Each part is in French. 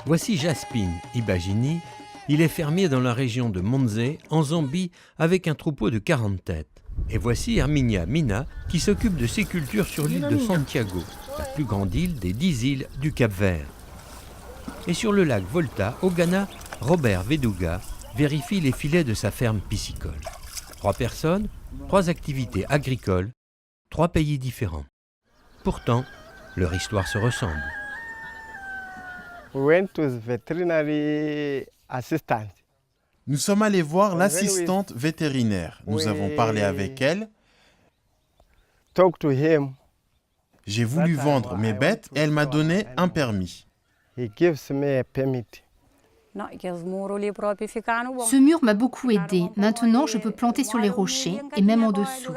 Voici Jaspin Ibagini. Il est fermier dans la région de Monzé, en Zambie, avec un troupeau de 40 têtes. Et voici Herminia Mina, qui s'occupe de ses cultures sur l'île de Santiago, la plus grande île des 10 îles du Cap-Vert. Et sur le lac Volta, au Ghana, Robert Veduga vérifie les filets de sa ferme piscicole. 3 personnes, 3 activités agricoles, 3 pays différents. Pourtant, leur histoire se ressemble. Nous sommes allés voir l'assistante vétérinaire. Nous avons parlé avec elle. J'ai voulu vendre mes bêtes et elle m'a donné un permis. Ce mur m'a beaucoup aidé. Maintenant, je peux planter sur les rochers et même en dessous.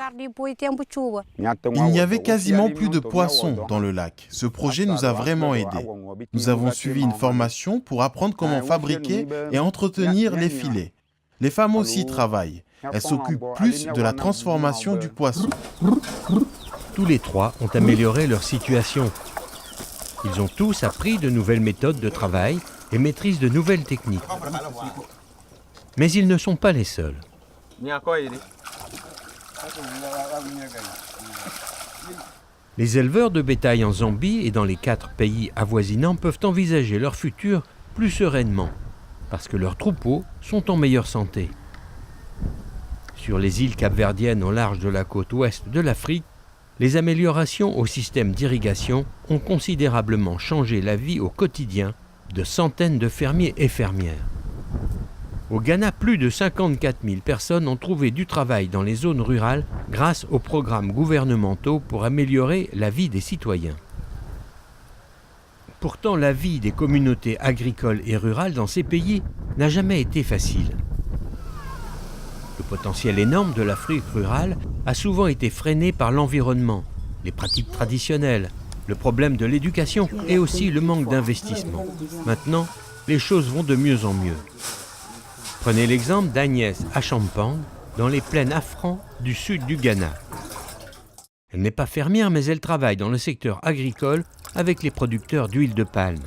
Il n'y avait quasiment plus de poissons dans le lac. Ce projet nous a vraiment aidés. Nous avons suivi une formation pour apprendre comment fabriquer et entretenir les filets. Les femmes aussi travaillent. Elles s'occupent plus de la transformation du poisson. Tous les 3 ont amélioré leur situation. Ils ont tous appris de nouvelles méthodes de travail et maîtrisent de nouvelles techniques. Mais ils ne sont pas les seuls. Les éleveurs de bétail en Zambie et dans les 4 pays avoisinants peuvent envisager leur futur plus sereinement, parce que leurs troupeaux sont en meilleure santé. Sur les îles capverdiennes au large de la côte ouest de l'Afrique, les améliorations au système d'irrigation ont considérablement changé la vie au quotidien de centaines de fermiers et fermières. Au Ghana, plus de 54 000 personnes ont trouvé du travail dans les zones rurales grâce aux programmes gouvernementaux pour améliorer la vie des citoyens. Pourtant, la vie des communautés agricoles et rurales dans ces pays n'a jamais été facile. Le potentiel énorme de l'Afrique rurale a souvent été freiné par l'environnement, les pratiques traditionnelles, le problème de l'éducation et aussi le manque d'investissement. Maintenant, les choses vont de mieux en mieux. Prenez l'exemple d'Agnès Achampang dans les plaines Afran du sud du Ghana. Elle n'est pas fermière, mais elle travaille dans le secteur agricole avec les producteurs d'huile de palme.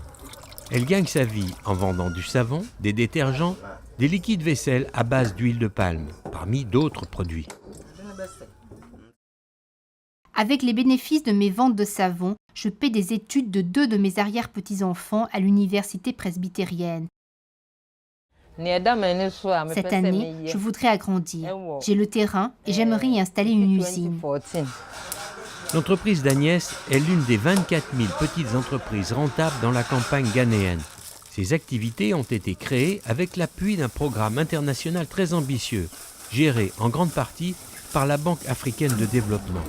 Elle gagne sa vie en vendant du savon, des détergents, des liquides vaisselle à base d'huile de palme, parmi d'autres produits. Avec les bénéfices de mes ventes de savon, je paie des études de 2 de mes arrière-petits-enfants à l'université presbytérienne. Cette année, je voudrais agrandir. J'ai le terrain et j'aimerais y installer une usine. L'entreprise d'Agnès est l'une des 24 000 petites entreprises rentables dans la campagne ghanéenne. Ces activités ont été créées avec l'appui d'un programme international très ambitieux, géré en grande partie par la Banque africaine de développement.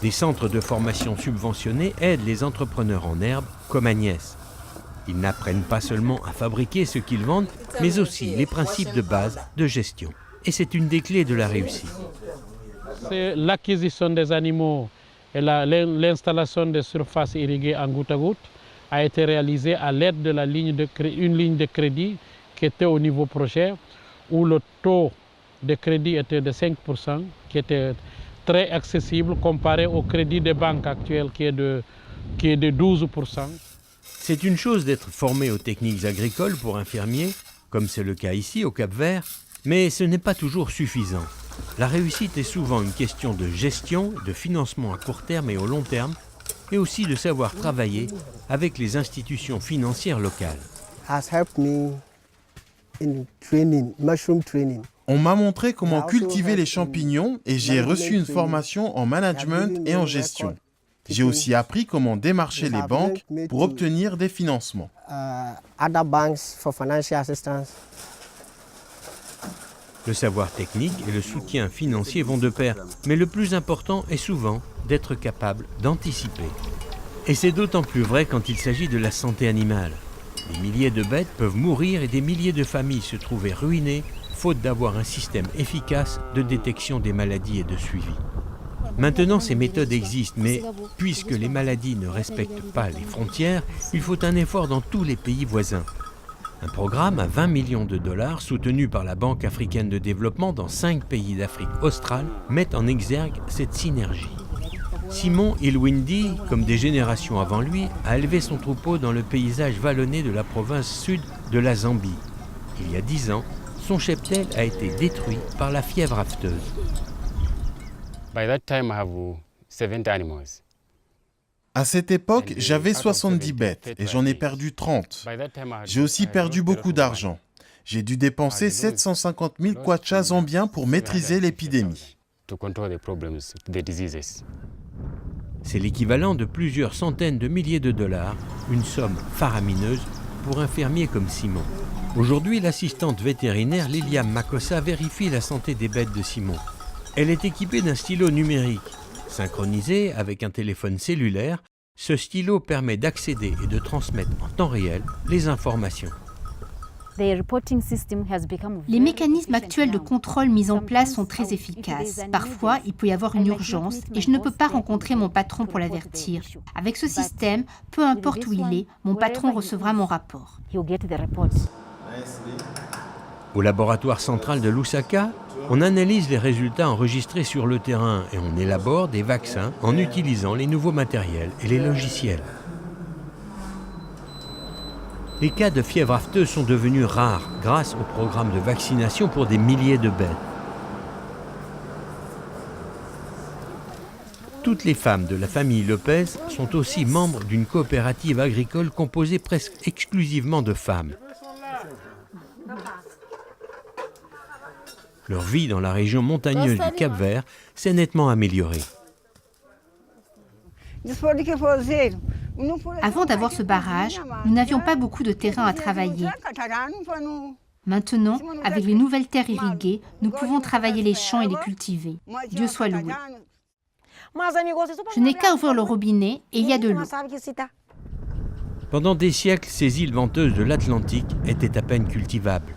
Des centres de formation subventionnés aident les entrepreneurs en herbe comme Agnès. Ils n'apprennent pas seulement à fabriquer ce qu'ils vendent, mais aussi les principes de base de gestion. Et c'est une des clés de la réussite. L'acquisition des animaux et l'installation des surfaces irriguées en goutte à goutte a été réalisée à l'aide de une ligne de crédit qui était au niveau projet, où le taux de crédit était de 5%, qui était très accessible comparé au crédit des banques actuelles qui est de 12%. C'est une chose d'être formé aux techniques agricoles pour un fermier, comme c'est le cas ici au Cap-Vert, mais ce n'est pas toujours suffisant. La réussite est souvent une question de gestion, de financement à court terme et au long terme, et aussi de savoir travailler avec les institutions financières locales. On m'a montré comment cultiver les champignons et j'ai reçu une formation en management et en gestion. J'ai aussi appris comment démarcher les banques pour obtenir des financements. Le savoir technique et le soutien financier vont de pair, mais le plus important est souvent d'être capable d'anticiper. Et c'est d'autant plus vrai quand il s'agit de la santé animale. Des milliers de bêtes peuvent mourir et des milliers de familles se trouver ruinées, faute d'avoir un système efficace de détection des maladies et de suivi. Maintenant, ces méthodes existent, mais puisque les maladies ne respectent pas les frontières, il faut un effort dans tous les pays voisins. Un programme à 20 millions de dollars, soutenu par la Banque africaine de développement dans 5 pays d'Afrique australe, met en exergue cette synergie. Simon Ilwindi, comme des générations avant lui, a élevé son troupeau dans le paysage vallonné de la province sud de la Zambie. Il y a 10 ans, son cheptel a été détruit par la fièvre afteuse. À cette époque, j'avais 70 bêtes et j'en ai perdu 30. J'ai aussi perdu beaucoup d'argent. J'ai dû dépenser 750 000 kwacha zambiens pour maîtriser l'épidémie. C'est l'équivalent de plusieurs centaines de milliers de dollars, une somme faramineuse pour un fermier comme Simon. Aujourd'hui, l'assistante vétérinaire Liliane Makossa vérifie la santé des bêtes de Simon. Elle est équipée d'un stylo numérique. Synchronisé avec un téléphone cellulaire, ce stylo permet d'accéder et de transmettre en temps réel les informations. Les mécanismes actuels de contrôle mis en place sont très efficaces. Parfois, il peut y avoir une urgence et je ne peux pas rencontrer mon patron pour l'avertir. Avec ce système, peu importe où il est, mon patron recevra mon rapport. Au laboratoire central de Lusaka, on analyse les résultats enregistrés sur le terrain et on élabore des vaccins en utilisant les nouveaux matériels et les logiciels. Les cas de fièvre afteuse sont devenus rares grâce au programme de vaccination pour des milliers de bêtes. Toutes les femmes de la famille Lopez sont aussi membres d'une coopérative agricole composée presque exclusivement de femmes. Leur vie dans la région montagneuse du Cap-Vert s'est nettement améliorée. Avant d'avoir ce barrage, nous n'avions pas beaucoup de terrain à travailler. Maintenant, avec les nouvelles terres irriguées, nous pouvons travailler les champs et les cultiver. Dieu soit loué. Je n'ai qu'à ouvrir le robinet et il y a de l'eau. Pendant des siècles, ces îles venteuses de l'Atlantique étaient à peine cultivables.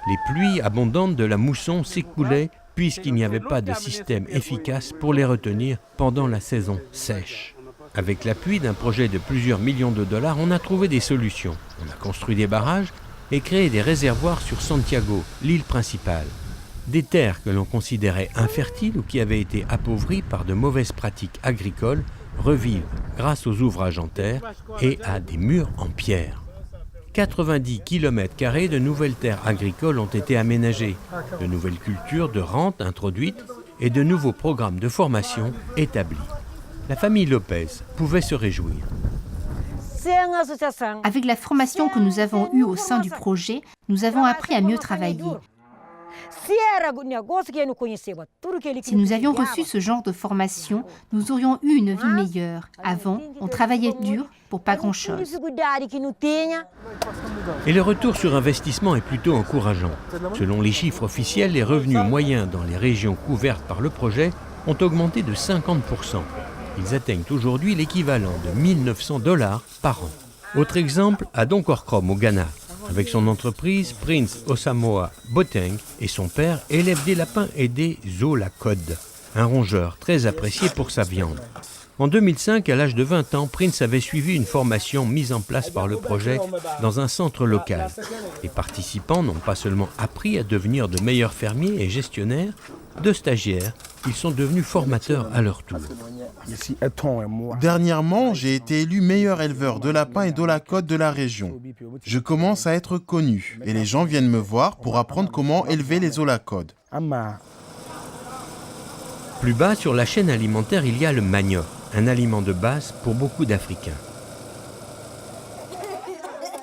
Les pluies abondantes de la mousson s'écoulaient puisqu'il n'y avait pas de système efficace pour les retenir pendant la saison sèche. Avec l'appui d'un projet de plusieurs millions de dollars, on a trouvé des solutions. On a construit des barrages et créé des réservoirs sur Santiago, l'île principale. Des terres que l'on considérait infertiles ou qui avaient été appauvries par de mauvaises pratiques agricoles revivent grâce aux ouvrages en terre et à des murs en pierre. 90 km² de nouvelles terres agricoles ont été aménagées, de nouvelles cultures de rente introduites et de nouveaux programmes de formation établis. La famille Lopez pouvait se réjouir. Avec la formation que nous avons eue au sein du projet, nous avons appris à mieux travailler. Si nous avions reçu ce genre de formation, nous aurions eu une vie meilleure. Avant, on travaillait dur pour pas grand-chose. Et le retour sur investissement est plutôt encourageant. Selon les chiffres officiels, les revenus moyens dans les régions couvertes par le projet ont augmenté de 50%. Ils atteignent aujourd'hui l'équivalent de 1 900 $ par an. Autre exemple, à Donkorkrom, au Ghana. Avec son entreprise, Prince Osamoa Boteng et son père élèvent des lapins et des zolacodes, un rongeur très apprécié pour sa viande. En 2005, à l'âge de 20 ans, Prince avait suivi une formation mise en place par le projet dans un centre local. Les participants n'ont pas seulement appris à devenir de meilleurs fermiers et gestionnaires, de stagiaires, ils sont devenus formateurs à leur tour. Dernièrement, j'ai été élu meilleur éleveur de lapins et d'olacodes de la région. Je commence à être connu et les gens viennent me voir pour apprendre comment élever les olacodes. Plus bas sur la chaîne alimentaire, il y a le manioc, un aliment de base pour beaucoup d'Africains.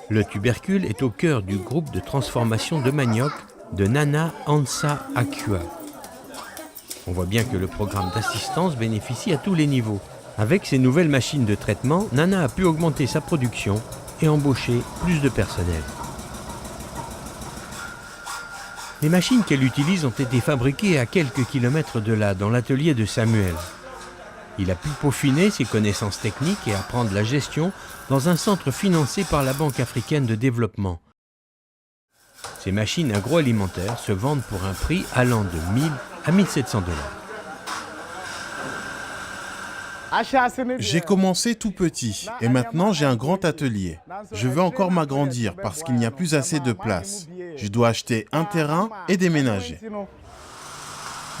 Le tubercule est au cœur du groupe de transformation de manioc de Nana Ansa Akua. On voit bien que le programme d'assistance bénéficie à tous les niveaux. Avec ces nouvelles machines de traitement, Nana a pu augmenter sa production et embaucher plus de personnel. Les machines qu'elle utilise ont été fabriquées à quelques kilomètres de là, dans l'atelier de Samuel. Il a pu peaufiner ses connaissances techniques et apprendre la gestion dans un centre financé par la Banque africaine de développement. Ces machines agroalimentaires se vendent pour un prix allant de 1 000 à 1 700 $. J'ai commencé tout petit et maintenant j'ai un grand atelier. Je veux encore m'agrandir parce qu'il n'y a plus assez de place. Je dois acheter un terrain et déménager.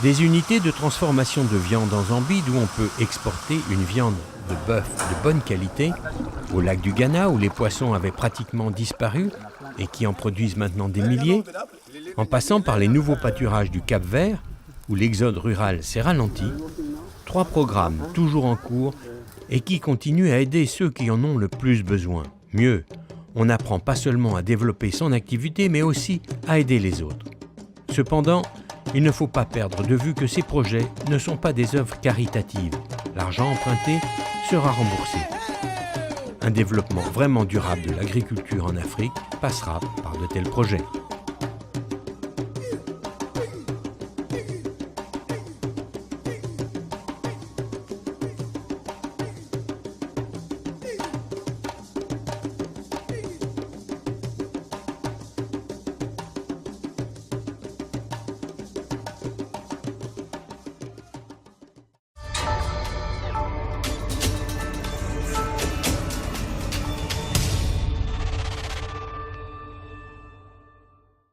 Des unités de transformation de viande en Zambie d'où on peut exporter une viande de bœuf de bonne qualité au lac du Ghana où les poissons avaient pratiquement disparu et qui en produisent maintenant des milliers, en passant par les nouveaux pâturages du Cap-Vert où l'exode rural s'est ralenti. 3 programmes toujours en cours et qui continuent à aider ceux qui en ont le plus besoin. Mieux, on n'apprend pas seulement à développer son activité mais aussi à aider les autres. Cependant, il ne faut pas perdre de vue que ces projets ne sont pas des œuvres caritatives. L'argent emprunté sera remboursé. Un développement vraiment durable de l'agriculture en Afrique passera par de tels projets.